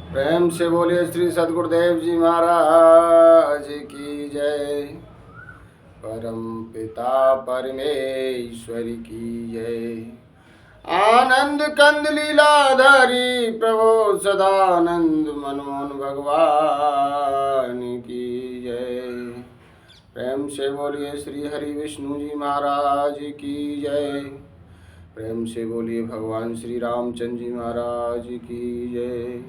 प्रेम से बोलिए श्री सद्गुरुदेव जी महाराज की जय। परम पिता परमेश्वर की जय। आनंद कंद लीलाधारी प्रभु सदानंद मनमोहन भगवान की जय। प्रेम से बोलिए श्री हरि विष्णु जी महाराज की जय। प्रेम से बोलिए भगवान श्री रामचंद्र जी महाराज की जय।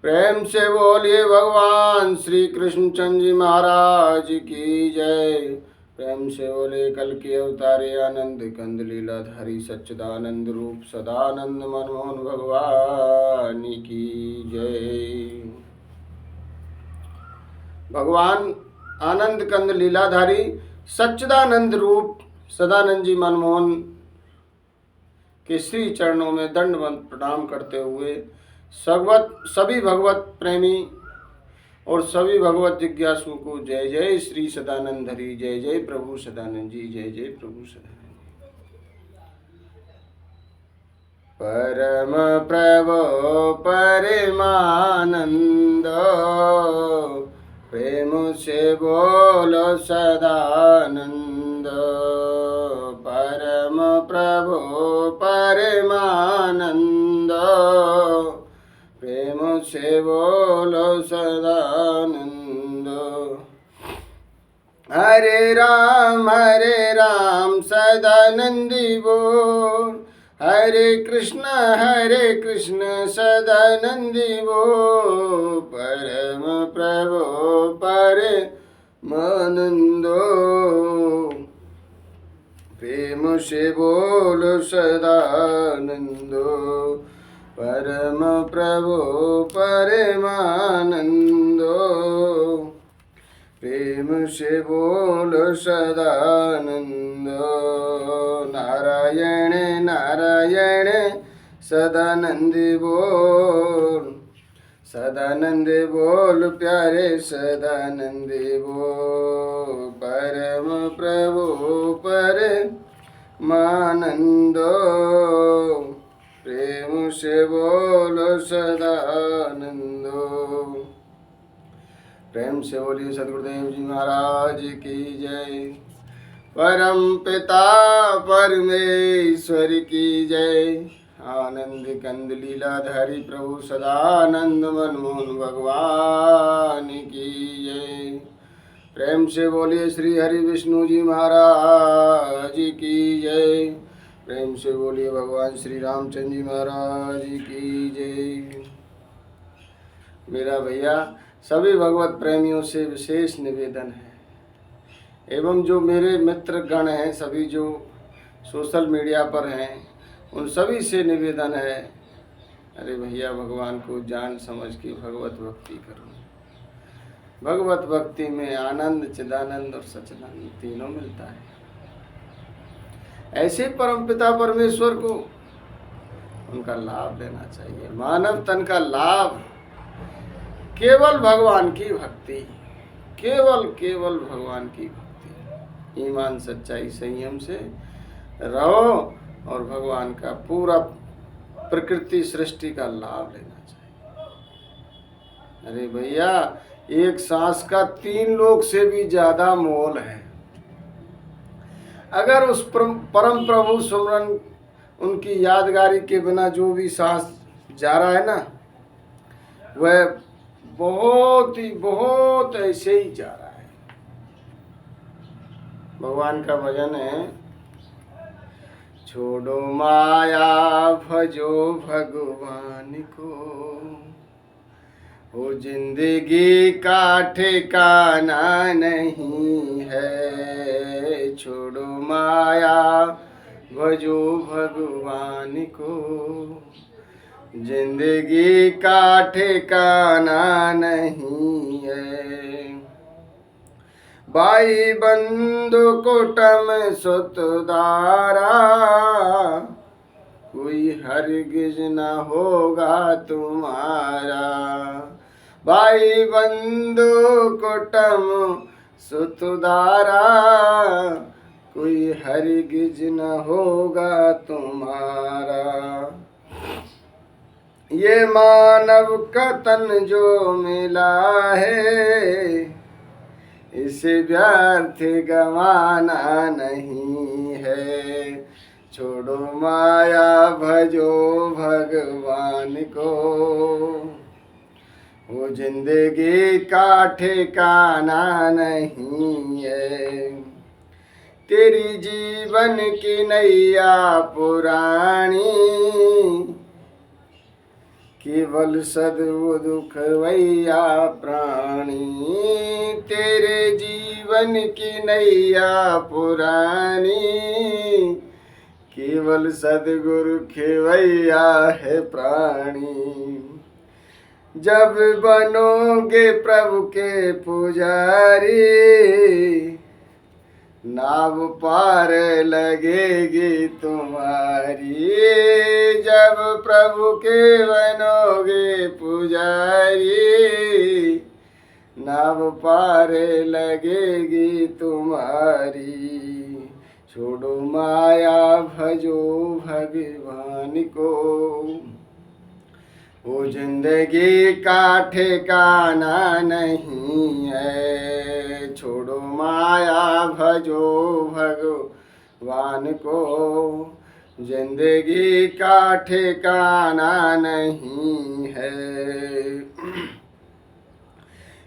प्रेम से बोलिए भगवान श्री कृष्ण चंद्र जी महाराज की जय। प्रेम से बोले कल के अवतारे आनंद कंद लीलाधारी सच्चिदानंद रूप सदानंद मनमोहन भगवान की जय। भगवान आनंद कंद लीलाधारी सच्चिदानंद रूप सदानंद जी मनमोहन के श्री चरणों में दंडवत प्रणाम करते हुए सभी भगवत प्रेमी और सभी भगवत जिज्ञासु को जय जय श्री सदानंद हरि, जय जय प्रभु सदानंद जी, जय जय प्रभु सदानंद जी। परम प्रभु परमानंद प्रेम से बोलो सदानंद। परम प्रभु परमानंद प्रेम से बोलो सदानंद। हरे राम सदानंदी बोल, हरे कृष्ण सदानंदी बोल। परम प्रभु परमानंदो प्रेम से बोलो सदानंदो। परम प्रभु परमानंदो प्रेम से बोलो सदानंदो। नारायण नारायण सदानंदी बोल, सदानंदी बोल प्यारे सदानंदी बोल। परम प्रभु परमानंदो प्रेम से बोलो सदानंदो। प्रेम से बोलिए सद्गुरुदेव जी महाराज की जय। परम पिता परमेश्वर की जय। आनंद कंद लीलाधारी प्रभु सदानंद मनमोहन भगवान की जय। प्रेम से बोलिए श्री हरि विष्णु जी महाराज की जय। प्रेम से बोलिए भगवान श्री रामचंद्र जी महाराज की जय। मेरा भैया सभी भगवत प्रेमियों से विशेष निवेदन है, एवं जो मेरे मित्र गण हैं, सभी जो सोशल मीडिया पर हैं, उन सभी से निवेदन है, अरे भैया भगवान को जान समझ के भगवत भक्ति करो। भगवत भक्ति में आनंद, चिदानंद और सच्चिदानंद तीनों मिलता है। ऐसे परमपिता परमेश्वर को उनका लाभ लेना चाहिए। मानव तन का लाभ केवल भगवान की भक्ति, केवल भगवान की भक्ति। ईमान सच्चाई संयम से रहो और भगवान का पूरा प्रकृति सृष्टि का लाभ लेना चाहिए। अरे भैया एक सांस का 3 लोक से भी ज्यादा मोल है। अगर उस परम प्रभु सुमरन उनकी यादगारी के बिना जो भी सांस जा रहा है ना, वह बहुत ऐसे ही जा रहा है। भगवान का भजन है, छोड़ो माया भजो भगवान को, वो जिंदगी का ठिकाना नहीं है। छोड़ो माया भजो भगवान को, जिंदगी का ठिकाना नहीं है। भाई बंधु कुटुम सुतदारा, कोई हरगिज न होगा तुम्हारा। भाई बंधु कुटुम सुतदारा, कोई हरगिज न होगा तुम्हारा। ये मानव का तन जो मिला है, इसे व्यर्थ गंवाना नहीं है। छोड़ो माया भजो भगवान को, वो जिंदगी का ठिकाना नहीं है। तेरी जीवन की नैया पुरानी, केवल सद्व दुख वैया प्राणी। तेरे जीवन की नैया पुरानी, केवल सद्गुरु खेवैया है प्राणी। जब बनोगे प्रभु के पुजारी, नाव पार लगेगी तुम्हारी। जब प्रभु के बनोगे पुजारी, नाव पार लगेगी तुम्हारी। छोड़ो माया भजो भगवान को, वो जिंदगी का ठिकाना नहीं है। छोड़ो माया भजो भगवान को, जिंदगी का ठिकाना नहीं है।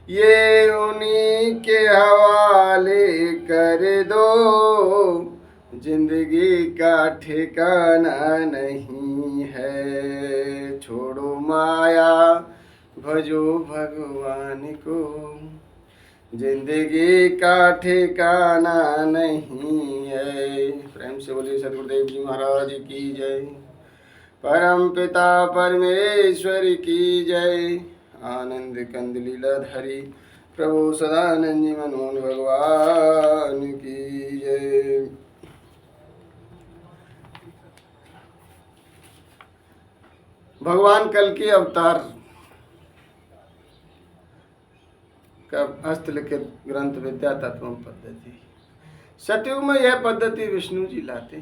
ये उन्हीं के हवाले कर दो, जिंदगी का ठिकाना नहीं है। छोड़ो माया भजो भगवान को, जिंदगी का ठिकाना नहीं है। प्रेम से बोलिए सदगुरुदेव जी महाराज की जय। परम पिता परमेश्वर की जय। आनंद कंद लीलाधारी प्रभु सदानंद जी मनमोहन भगवान की जय। भगवान कल की अवतार का हस्तलिखित ग्रंथ विद्या तत्वम पद्धति। सतयुग में यह पद्धति विष्णु जी लाते,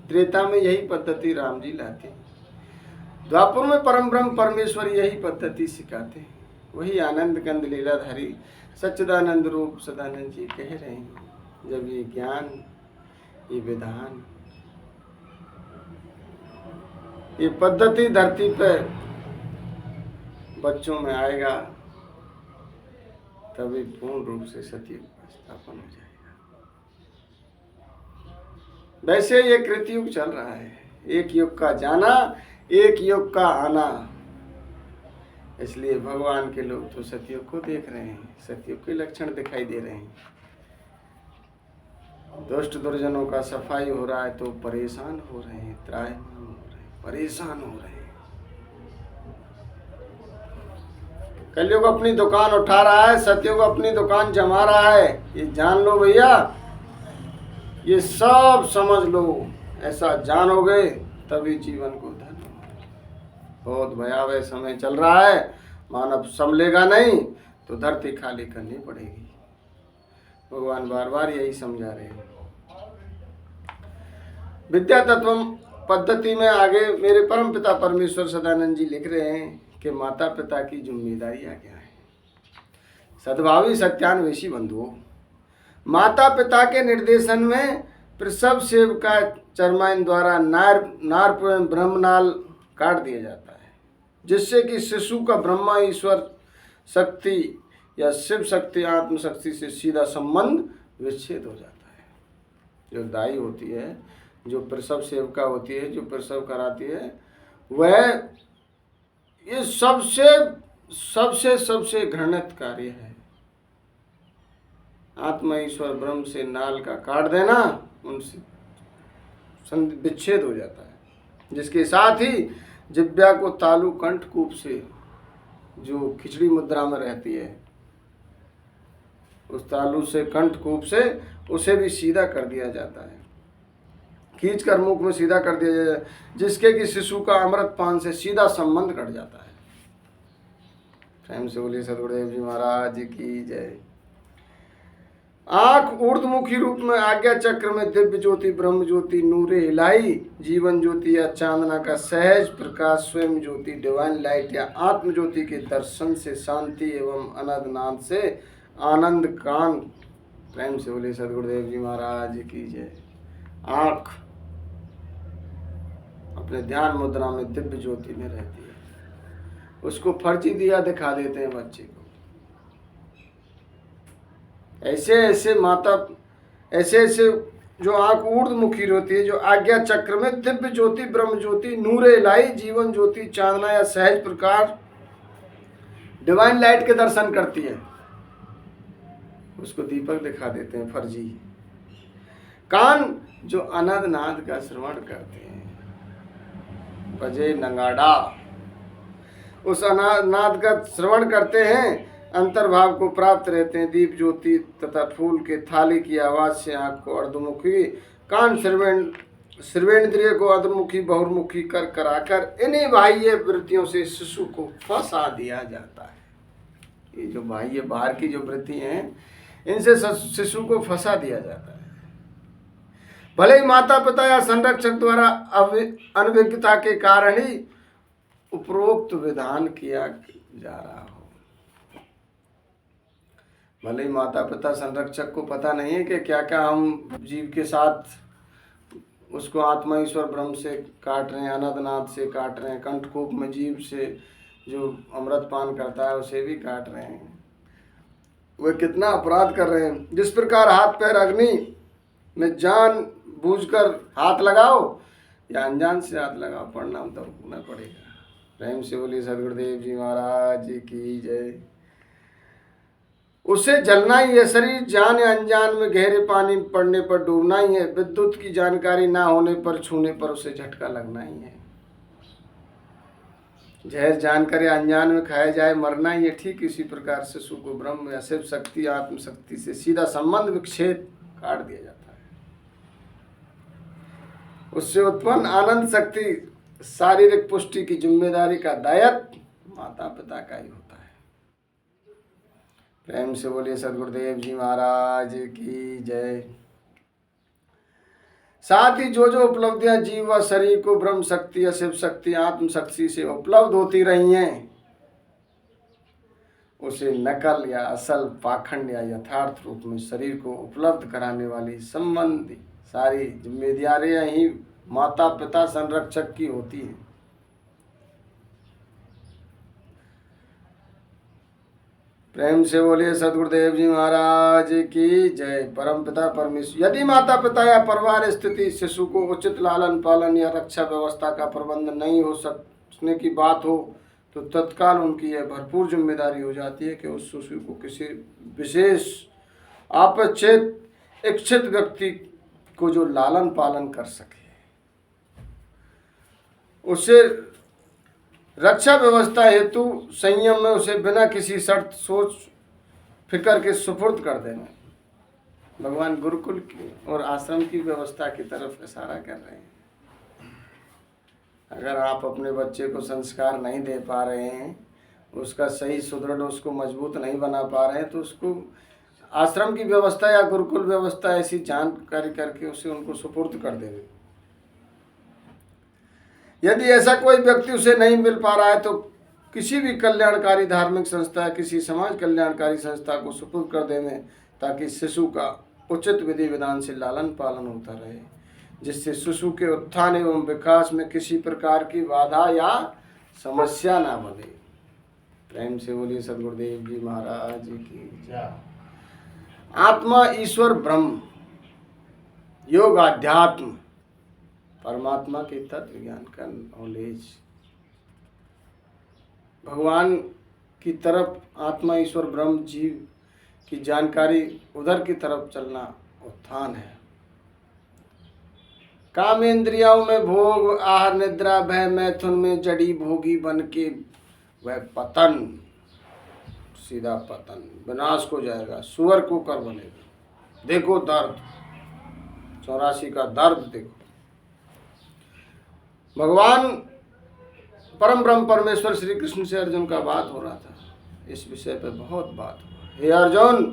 त्रेता में यही पद्धति राम जी लाते, द्वापर में परम ब्रह्म परमेश्वर यही पद्धति सिखाते। वही आनंद कंद लीलाधारी सच्चिदानंद रूप सदानंद जी कह रहे हैं, जब ये ज्ञान, ये विधान, ये पद्धति धरती पे बच्चों में आएगा, तभी पूर्ण रूप से सतयुग का स्थापन हो जाएगा। वैसे ये कृतयुग चल रहा है, एक युग का जाना, एक युग का आना। इसलिए भगवान के लोग तो सतयुग को देख रहे हैं, सतयुग के लक्षण दिखाई दे रहे हैं। दुष्ट दुर्जनों का सफाई हो रहा है तो परेशान हो रहे हैं, त्राहिमाम हो रहे हैं, परेशान हो रहे हैं। कलयुग अपनी दुकान उठा रहा है, सतयुग अपनी दुकान जमा रहा है। ये जान लो भैया, ये सब समझ लो, ऐसा जानोगे तभी जीवन को धन्य। बहुत भयावह समय चल रहा है, मानव संभलेगा नहीं तो धरती खाली करनी पड़ेगी। भगवान बार बार यही समझा रहे हैं। विद्या तत्वम पद्धति में आगे मेरे परम पिता परमेश्वर सदानंद जी लिख रहे हैं कि माता पिता की जिम्मेदारियां क्या है। सद्भावी सत्यान्वेषी बंधुओं, माता पिता के निर्देशन में प्रसव सेवका चरमाइन द्वारा नार ब्रह्मनाल काट दिया जाता है, जिससे कि शिशु का ब्रह्मा ईश्वर शक्ति या शिव शक्ति आत्म शक्ति से सीधा संबंध विच्छेद हो जाता है। जो दाई होती है, जो प्रसव सेवका होती है, जो प्रसव कराती है, वह ये सबसे घृणित कार्य है। आत्मा ईश्वर ब्रह्म से नाल का काट देना, उनसे विच्छेद हो जाता है, जिसके साथ ही जिब्या को तालु कंठकूप से, जो खिचड़ी मुद्रा में रहती है, उस तालु से कंठकूप से उसे भी सीधा कर दिया जाता है, खींच कर मुख में सीधा कर दिया जाता है, जिसके कि शिशु का अमृत पान से सीधा संबंध कट जाता है। प्रेम से बोलिए सदगुरुदेव जी महाराज की जय। आंख ऊर्ध्वमुखी रूप में आज्ञा चक्र में दिव्य ज्योति ब्रह्म ज्योति नूरे इलाही जीवन ज्योति या चांदना का सहज प्रकाश स्वयं ज्योति डिवाइन लाइट या आत्म ज्योति के दर्शन से शांति एवं अनंतनाद से आनंद कान। प्रेम से बोले सदगुरुदेव जी महाराज की जय। आंख अपने ध्यान मुद्रा में दिव्य ज्योति में रहती है, उसको फर्जी दिया दिखा देते हैं बच्चे को। ऐसे ऐसे जो आंख ऊर्ध्वमुखी होती है, जो आज्ञा चक्र में दिव्य ज्योति ब्रह्म ज्योति नूरे इलाही जीवन ज्योति चांदना या सहज प्रकाश डिवाइन लाइट के दर्शन करती है, उसको दीपक दिखा देते हैं फर्जी। कान जो अनंत नाद का श्रवण करते हैं, बजे नगाड़ा, उस अनंत नाद का श्रवण करते हैं, अंतर्भाव को प्राप्त रहते हैं। दीप ज्योति तथा फूल के थाली की आवाज से आंख को अर्धमुखी, कान श्रवणेंद्रिय को अर्धमुखी बहुमुखी कर कराकर इन्हीं बाह्य वृत्तियों से शिशु को फंसा दिया जाता है। ये जो बाह्य बाहर की जो वृत्ति हैं, इनसे शिशु को फंसा दिया जाता है। भले ही माता पिता या संरक्षक द्वारा अनभिज्ञता के कारण ही उपरोक्त विधान किया जा रहा हो। भले ही माता पिता संरक्षक को पता नहीं है कि क्या क्या हम जीव के साथ उसको आत्मा ईश्वर ब्रह्म से काट रहे हैं, अनंतनाद से काट रहे हैं, कंठकूप में जीव से जो अमृत पान करता है उसे भी काट रहे हैं। वे कितना अपराध कर रहे हैं। जिस प्रकार हाथ पैर अग्नि में जान बूझकर हाथ लगाओ या अनजान से हाथ लगाओ, परिणाम तो भुगतना पड़ेगा। प्रेम से बोलिए सदगुरुदेव जी महाराज की जय। उसे जलना ही है। शरीर जान या अनजान में गहरे पानी पड़ने पर डूबना ही है। विद्युत की जानकारी ना होने पर छूने पर उसे झटका लगना ही है। जहर जानकर या अनजान में खाया जाए मरना ही है। ठीक इसी प्रकार शिशु को ब्रह्म या शिव शक्ति आत्म शक्ति से सीधा संबंध विच्छेद काट दिया जाता है। उससे उत्पन्न आनंद शक्ति शारीरिक पुष्टि की जिम्मेदारी का दायित्व माता पिता का ही होता है। प्रेम से बोलिए सदगुरुदेव जी महाराज की जय। साथ ही जो जो उपलब्धियां जीव व शरीर को ब्रह्म शक्ति या शिव शक्ति आत्म शक्ति से उपलब्ध होती रही हैं, उसे नकल या असल पाखंड या यथार्थ रूप में शरीर को उपलब्ध कराने वाली संबंधी सारी जिम्मेदारियां ही माता पिता संरक्षक की होती हैं। प्रेम से बोलिए सदगुरुदेव जी महाराज की जय। परम पिता परमेश्वर। यदि माता पिता या परिवार स्थिति शिशु को उचित लालन पालन या रक्षा व्यवस्था का प्रबंध नहीं हो सकने की बात हो, तो तत्काल उनकी यह भरपूर जिम्मेदारी हो जाती है कि उस शिशु को किसी विशेष अपेक्षित इच्छित व्यक्ति को जो लालन पालन कर सके, उसे रक्षा व्यवस्था हेतु संयम में उसे बिना किसी शर्त सोच फिकर के सुपुर्द कर देना। भगवान गुरुकुल की और आश्रम की व्यवस्था की तरफ इशारा कर रहे हैं। अगर आप अपने बच्चे को संस्कार नहीं दे पा रहे हैं, उसका सही सुदृढ़ उसको मजबूत नहीं बना पा रहे हैं, तो उसको आश्रम की व्यवस्था या गुरुकुल व्यवस्था ऐसी जानकारी करके उसे उनको सुपुर्द कर देंगे। यदि ऐसा कोई व्यक्ति उसे नहीं मिल पा रहा है, तो किसी भी कल्याणकारी धार्मिक संस्था, किसी समाज कल्याणकारी संस्था को सुपुर्द कर देंगे, ताकि शिशु का उचित विधि विधान से लालन पालन होता रहे, जिससे शिशु के उत्थान एवं विकास में किसी प्रकार की बाधा या समस्या ना बने। प्रेम से बोलिए सदगुरुदेव जी महाराज की जय। आत्मा ईश्वर ब्रह्म योग आध्यात्म परमात्मा के तत्व ज्ञान का नॉलेज, भगवान की तरफ आत्मा ईश्वर ब्रह्म जीव की जानकारी, उधर की तरफ चलना उत्थान है। काम इंद्रियों में भोग आहार निद्रा भय मैथुन में जड़ी भोगी बन के वह पतन, सीधा पतन विनाश को जाएगा, सुअर को कर बनेगा। देखो दर्द 84 का दर्द देखो। भगवान परम ब्रह्म परमेश्वर श्री कृष्ण से अर्जुन का बात हो रहा था। इस विषय पर बहुत बात हुआ। हे अर्जुन,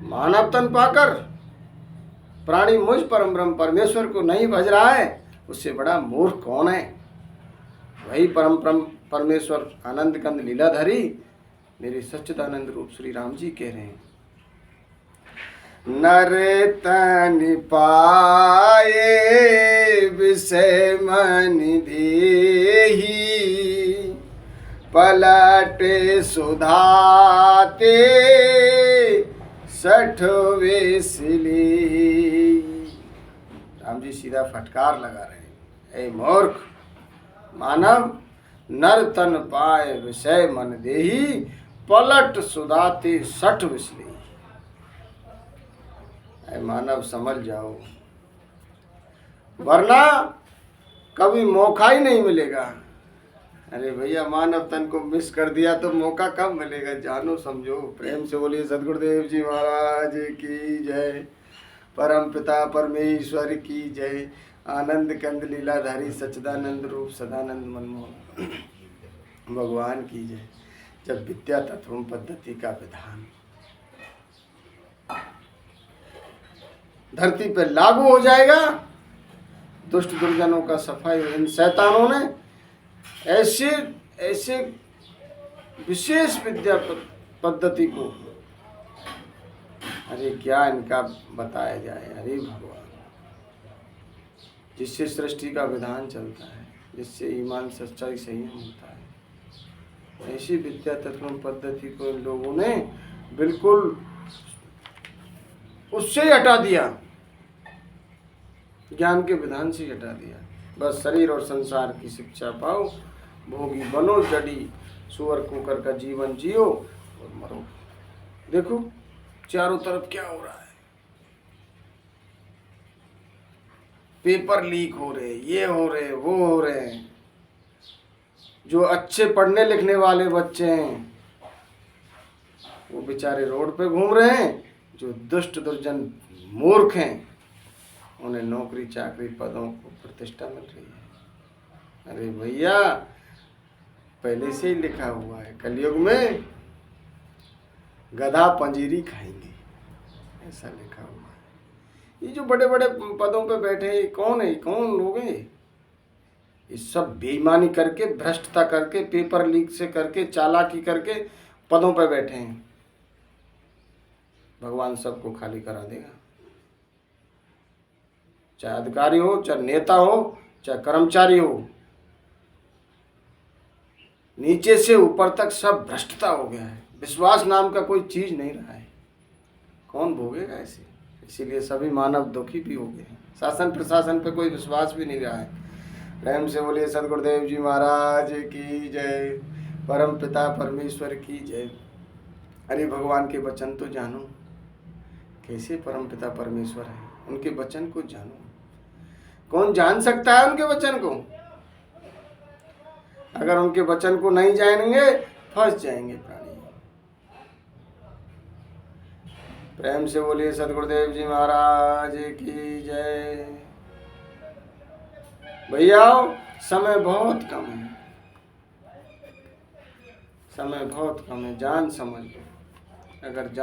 मानव तन पाकर प्राणी मुझ परम ब्रह्म परमेश्वर को नहीं भज रहा है, उससे बड़ा मूर्ख कौन है। वही परम परमेश्वर आनंद कंद लीलाधारी मेरे सच्चिदानंद रूप श्री राम जी कह रहे हैं, नर तन पाए विषय मन देहि, पलटे सुधाते सठ वेसली। राम जी सीधा फटकार लगा रहे हैं, ए मूर्ख मानव, नर तन पाए विषय मन देहि, पलट सुधाते सठ विसली। ऐ मानव समझ जाओ, वरना कभी मौका ही नहीं मिलेगा। अरे भैया मानव तन को मिस कर दिया तो मौका कब मिलेगा, जानो समझो। प्रेम से बोलिए सदगुरुदेव जी महाराज की जय, परम पिता परमेश्वर की जय, आनंद कंद लीलाधारी सच्चिदानंद रूप सदानंद मनमोहन भगवान की जय। जब विद्या तत्व पद्धति का विधान धरती पर लागू हो जाएगा, दुष्ट दुर्जनों का सफाई। इन शैतानों ने ऐसे ऐसे विशेष विद्या पद्धति को, अरे क्या इनका बताया जाए। अरे भगवान, जिससे सृष्टि का विधान चलता है, जिससे ईमान सच्चाई संयम होता है, ऐसी विद्या तत्व पद्धति को इन लोगों ने बिल्कुल उससे ही हटा दिया, ज्ञान के विधान से हटा दिया। बस शरीर और संसार की शिक्षा पाओ, भोगी बनो, जड़ी सुअर कुकर का जीवन जियो और मरो। देखो चारों तरफ क्या हो रहा है, पेपर लीक हो रहे, ये हो रहे, वो हो रहे। जो अच्छे पढ़ने लिखने वाले बच्चे हैं वो बेचारे रोड पे घूम रहे हैं, जो दुष्ट दुर्जन मूर्ख हैं उन्हें नौकरी चाकरी पदों को प्रतिष्ठा मिल रही है। अरे भैया पहले से ही लिखा हुआ है, कलयुग में गधा पंजीरी खाएंगे, ऐसा लिखा हुआ है। ये जो बड़े बड़े पदों पे बैठे हैं, कौन है, कौन लोग हैं? ये सब बेईमानी करके, भ्रष्टता करके, पेपर लीक से करके, चालाकी करके पदों पे बैठे हैं। भगवान सबको खाली करा देगा, चाहे अधिकारी हो, चाहे नेता हो, चाहे कर्मचारी हो। नीचे से ऊपर तक सब भ्रष्टता हो गया है, विश्वास नाम का कोई चीज नहीं रहा है। कौन भोगेगा ऐसे? इसीलिए सभी मानव दुखी भी हो गए हैं, शासन प्रशासन पे कोई विश्वास भी नहीं रहा है। प्रेम से बोलिए सदगुरुदेव जी महाराज की जय, परम पिता परमेश्वर की जय। अरे भगवान के वचन तो जानो, कैसे परम पिता परमेश्वर है, उनके वचन को जानो। कौन जान सकता है उनके वचन को? अगर उनके वचन को नहीं जानेंगे फंस जाएंगे प्राणी। प्रेम से बोलिए सदगुरुदेव जी महाराज की जय। भैया समय बहुत कम है, समय बहुत कम है, जान समझ लो। अगर जान